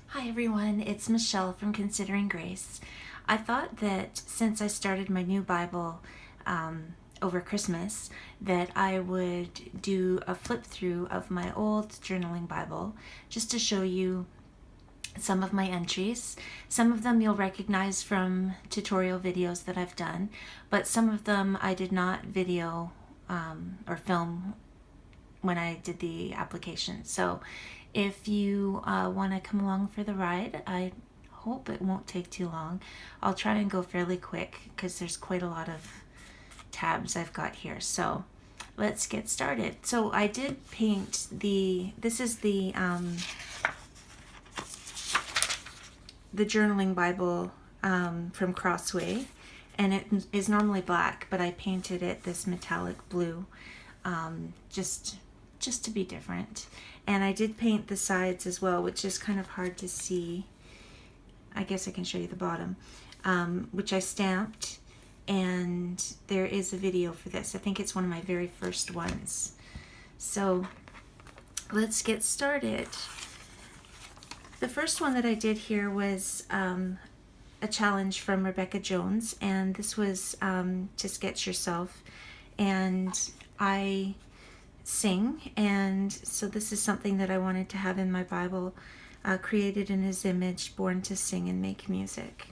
Hi everyone, it's Michelle from Considering Grace. I thought that since I started my new Bible over Christmas, that I would do a flip through of my old journaling Bible just to show you some of my entries. Some of them you'll recognize from tutorial videos that I've done, but some of them I did not video or film when I did the application. So if you want to come along for the ride, I hope it won't take too long. I'll try and go fairly quick because there's quite a lot of tabs I've got here. So let's get started. So I did paint this is the journaling Bible from Crossway, and it is normally black, but I painted it this metallic blue, just to be different. And I did paint the sides as well, which is kind of hard to see. I guess I can show you the bottom, which I stamped, and there is a video for this. I think it's one of my very first ones. So let's get started. The first one that I did here was a challenge from Rebecca Jones, and this was to sketch yourself. And I sing, and so this is something that I wanted to have in my Bible, created in His image, born to sing and make music.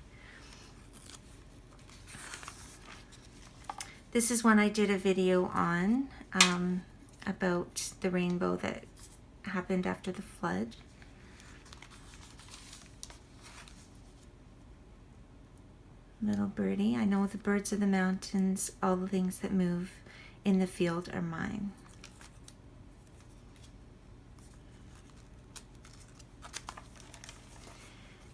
This is one I did a video on about the rainbow that happened after the flood. Little birdie, I know the birds of the mountains, all the things that move in the field are mine.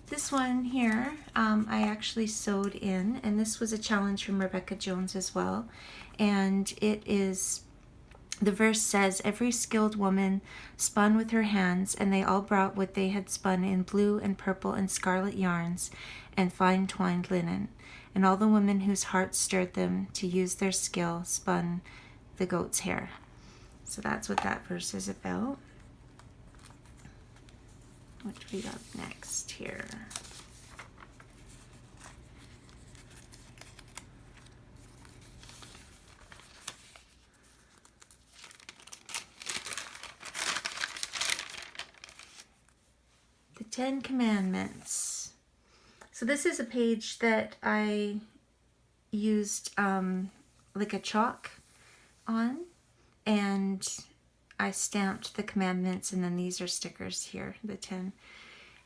This one here, I actually sewed in, and this was a challenge from Rebecca Jones as well. And it is, the verse says, every skilled woman spun with her hands, and they all brought what they had spun in blue and purple and scarlet yarns and fine twined linen. And all the women whose hearts stirred them to use their skill spun the goat's hair. So that's what that verse is about. What do we got next here? The Ten Commandments. So this is a page that I used like a chalk on, and I stamped the commandments, and then these are stickers here, the 10.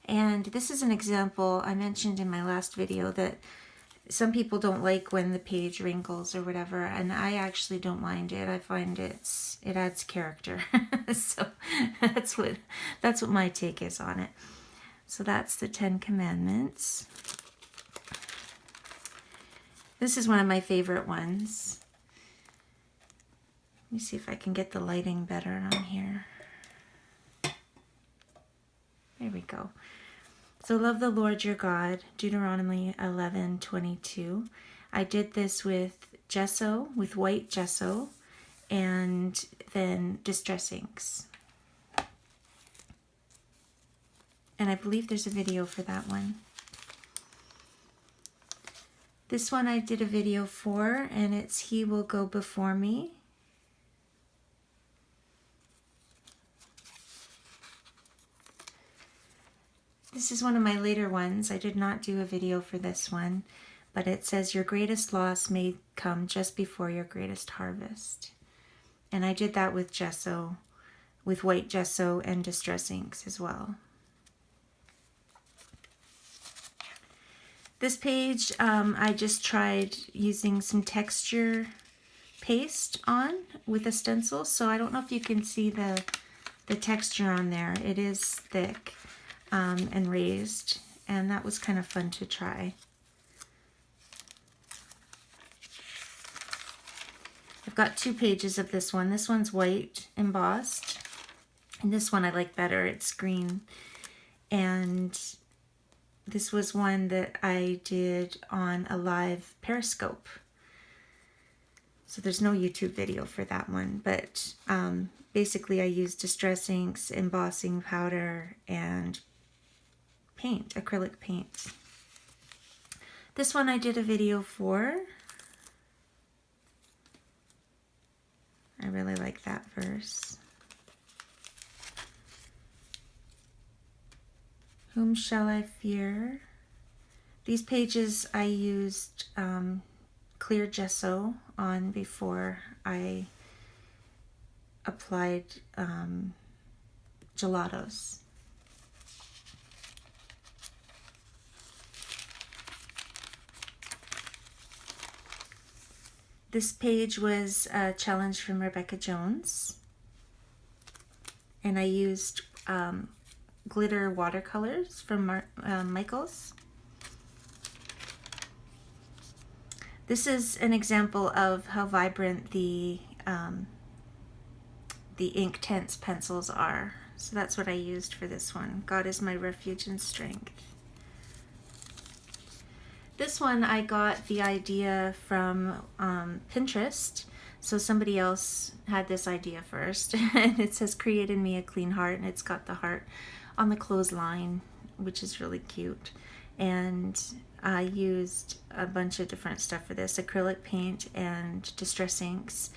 And this is an example. I mentioned in my last video that some people don't like when the page wrinkles or whatever, and I actually don't mind it. I find it adds character. So that's what my take is on it. So that's the 10 Commandments. This is one of my favorite ones. Let me see if I can get the lighting better on here. There we go. So love the Lord your God, Deuteronomy 11:22. I did this with gesso, with white gesso, and then distress inks. And I believe there's a video for that one. This one I did a video for, and it's He Will Go Before Me. This is one of my later ones. I did not do a video for this one, but it says your greatest loss may come just before your greatest harvest. And I did that with gesso, with white gesso and distress inks as well. This page, I just tried using some texture paste on with a stencil, so I don't know if you can see the texture on there. It is thick and raised, and that was kind of fun to try. I've got two pages of this one. This one's white embossed, and this one I like better. It's green, and this was one that I did on a live Periscope. So there's no YouTube video for that one, but basically I used distress inks, embossing powder, and paint, acrylic paint. This one I did a video for. I really like that verse. Whom shall I fear? These pages I used clear gesso on before I applied gelatos. This page was a challenge from Rebecca Jones, and I used glitter watercolors from Michaels. This is an example of how vibrant the Inktense pencils are. So that's what I used for this one. God is my refuge and strength. This one I got the idea from Pinterest. So somebody else had this idea first. And it says, create in me a clean heart. And it's got the heart on the clothesline, which is really cute. And I used a bunch of different stuff for this. Acrylic paint and distress inks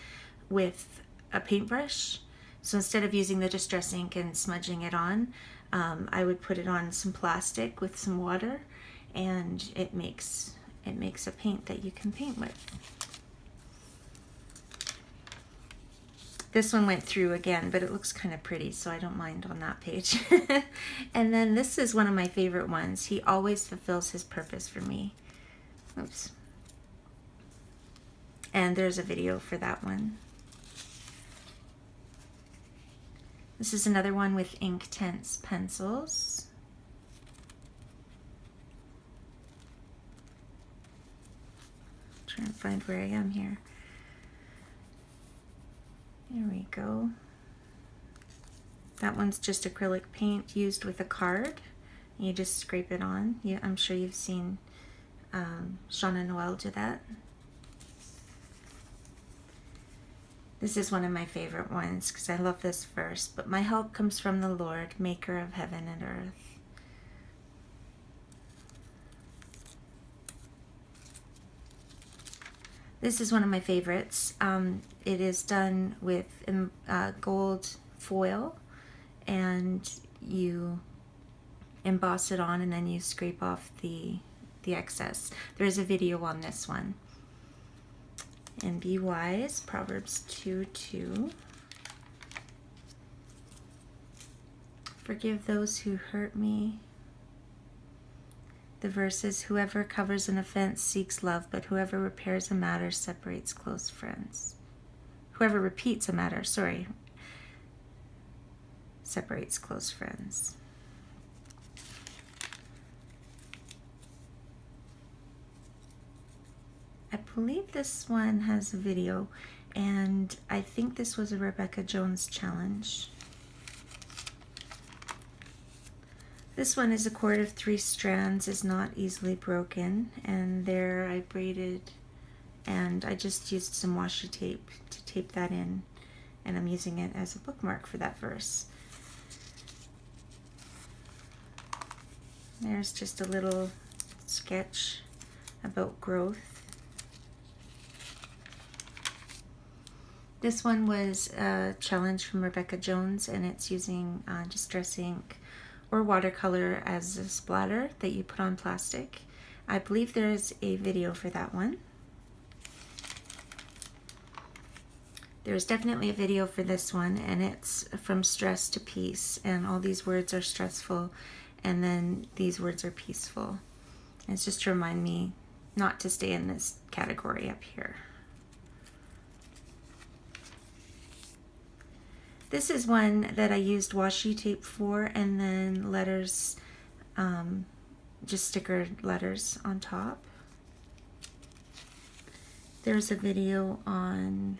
with a paintbrush. So instead of using the distress ink and smudging it on, I would put it on some plastic with some water, and it makes a paint that you can paint with. This one went through again, but it looks kind of pretty, so I don't mind on that page. And then this is one of my favorite ones. He always fulfills his purpose for me. Oops. And there's a video for that one. This is another one with Inktense pencils. Trying to find where I am here. There we go. That one's just acrylic paint used with a card. You just scrape it on. Yeah, I'm sure you've seen Shauna Noel do that. This is one of my favorite ones because I love this verse. But my help comes from the Lord, maker of heaven and earth. This is one of my favorites. It is done with gold foil, and you emboss it on, and then you scrape off the excess. There's a video on this one. And be wise, Proverbs 2:2. Forgive those who hurt me. The verse is, whoever covers an offense seeks love, but whoever repairs a matter separates close friends. Whoever repeats a matter, separates close friends. I believe this one has a video, and I think this was a Rebecca Jones challenge. This one is a cord of 3 strands, is not easily broken, and there I braided, and I just used some washi tape to tape that in, and I'm using it as a bookmark for that verse. There's just a little sketch about growth. This one was a challenge from Rebecca Jones, and it's using distress ink or watercolor as a splatter that you put on plastic. I believe there's a video for that one. There's definitely a video for this one, and it's from stress to peace, and all these words are stressful, and then these words are peaceful. And it's just to remind me not to stay in this category up here. This is one that I used washi tape for, and then letters, just stickered letters on top. There's a video on,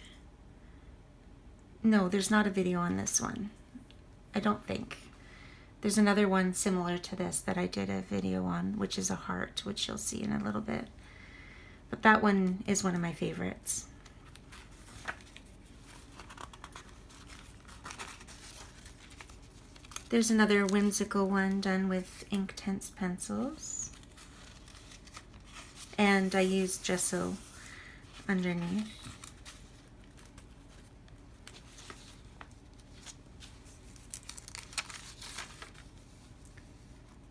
no, there's not a video on this one. I don't think. There's another one similar to this that I did a video on, which is a heart, which you'll see in a little bit. But that one is one of my favorites. There's another whimsical one done with Inktense pencils. And I used gesso underneath.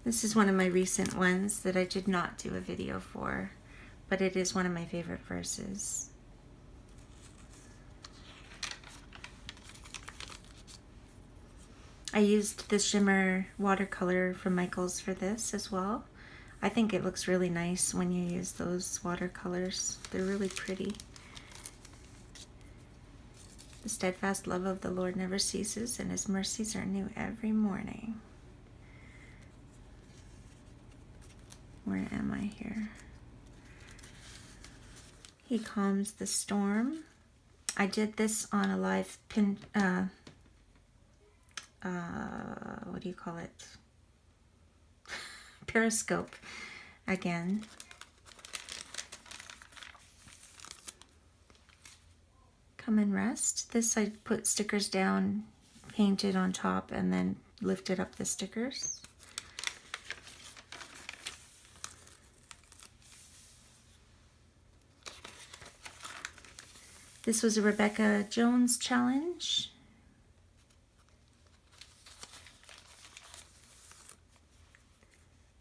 This is one of my recent ones that I did not do a video for, but it is one of my favorite verses. I used the shimmer watercolor from Michaels for this as well. I think it looks really nice when you use those watercolors. They're really pretty. The steadfast love of the Lord never ceases, and his mercies are new every morning. Where am I here? He calms the storm. I did this on a live pin, what do you call it? Periscope again. Come and rest. This I put stickers down, painted on top, and then lifted up the stickers. This was a Rebecca Jones challenge.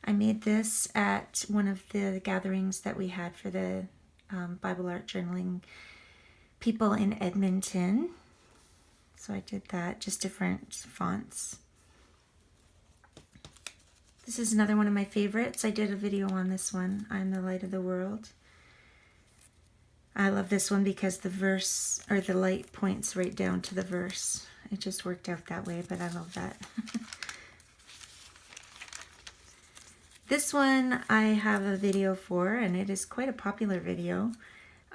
I made this at one of the gatherings that we had for the Bible art journaling people in Edmonton. So I did that, just different fonts. This is another one of my favorites. I did a video on this one. I'm the light of the world. I love this one because the verse, or the light, points right down to the verse. It just worked out that way, but I love that. This one I have a video for, and it is quite a popular video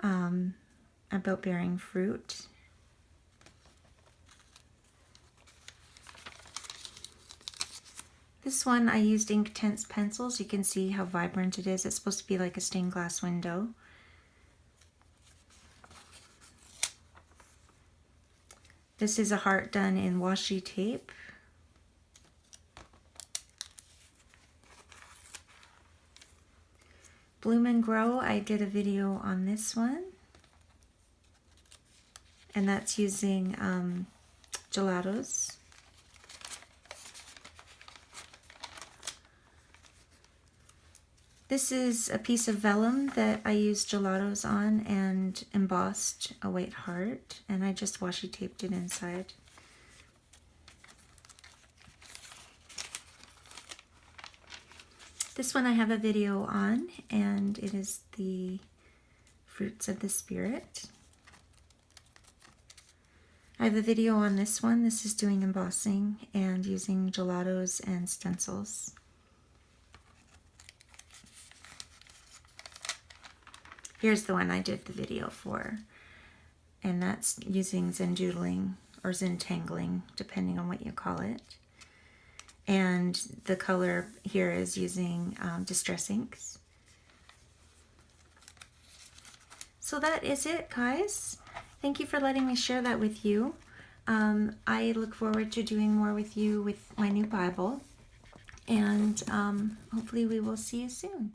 about bearing fruit. This one I used Inktense pencils. You can see how vibrant it is. It's supposed to be like a stained glass window. This is a heart done in washi tape. Bloom and Grow, I did a video on this one. And that's using gelatos. This is a piece of vellum that I used gelatos on and embossed a white heart, and I just washi taped it inside. This one I have a video on, and it is the Fruits of the Spirit. I have a video on this one. This is doing embossing and using gelatos and stencils. Here's the one I did the video for, and that's using Zendoodling or Zentangling, depending on what you call it. And the color here is using Distress Inks. So that is it, guys. Thank you for letting me share that with you. I look forward to doing more with you with my new Bible, and hopefully we will see you soon.